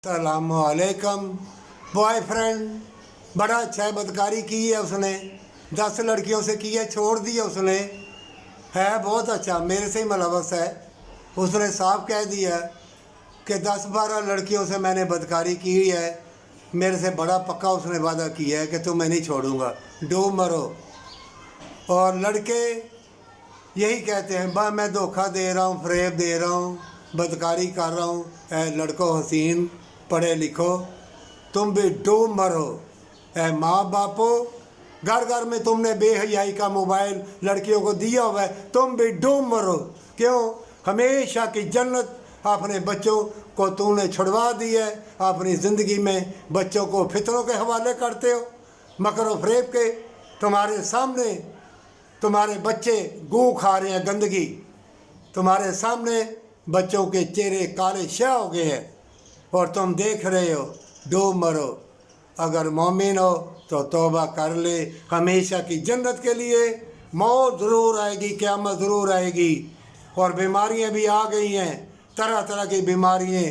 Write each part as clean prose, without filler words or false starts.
अस्सलामुअलैकुम। बॉयफ्रेंड बड़ा अच्छा है, बदकारी की है उसने, 10 लड़कियों से की है, छोड़ दिया उसने, है बहुत अच्छा, मेरे से ही मुलव्वस है। उसने साफ कह दिया कि 10-12 लड़कियों से मैंने बदकारी की है, मेरे से बड़ा पक्का उसने वादा किया है कि तुम्हें नहीं छोड़ूंगा, डूब मरो। और लड़के यही कहते हैं, बा मैं धोखा दे रहा हूँ, फरेब दे रहा हूँ, बदकारी कर रहा हूँ। ए लड़को हसीन, पढ़े लिखो, तुम भी डूब मरो। ए माँ बापो, घर घर में तुमने बेहयाई का मोबाइल लड़कियों को दिया हुआ है, तुम भी डूब मरो। क्यों? हमेशा की जन्नत अपने बच्चों को तूने छुड़वा दी है। अपनी ज़िंदगी में बच्चों को फितरों के हवाले करते हो, मकर व फरेब के। तुम्हारे सामने तुम्हारे बच्चे गू खा रहे हैं, गंदगी। तुम्हारे सामने बच्चों के चेहरे काले शाह हो गए हैं और तुम देख रहे हो, डूब मरो। अगर मोमिन हो तो तौबा कर ले, हमेशा की जन्नत के लिए। मौत ज़रूर आएगी, क़यामत ज़रूर आएगी। और बीमारियां भी आ गई हैं, तरह तरह की बीमारियां।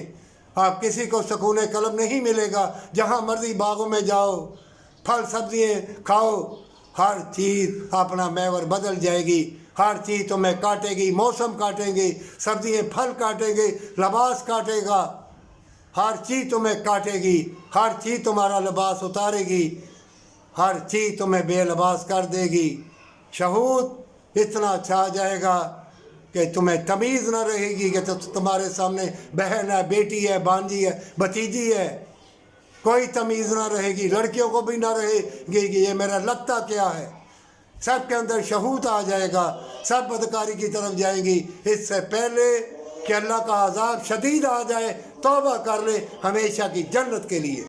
आप किसी को सुकून कल्ब नहीं मिलेगा। जहाँ मर्जी बागों में जाओ, फल सब्जियाँ खाओ, हर चीज़ अपना मैवर बदल जाएगी। हर चीज़ तुम्हें काटेगी, मौसम काटेंगे, सब्जियाँ फल काटेंगे, लिबास काटेगा, हर चीज़ तुम्हें काटेगी, हर चीज़ तुम्हारा लिबास उतारेगी, हर चीज़ तुम्हें बेलिबास कर देगी। शहूद इतना छा जाएगा कि तुम्हें तमीज़ न रहेगी कि तुम्हारे सामने बहन है, बेटी है, भांजी है, भतीजी है, कोई तमीज़ ना रहेगी। लड़कियों को भी ना रहेगी कि ये मेरा लगता क्या है। सब के अंदर शहूद आ जाएगा, सब बदकारी की तरफ जाएंगी। इससे पहले कि अल्लाह का अज़ाब शदीद आ जाए, तौबा कर ले हमेशा की जन्नत के लिए।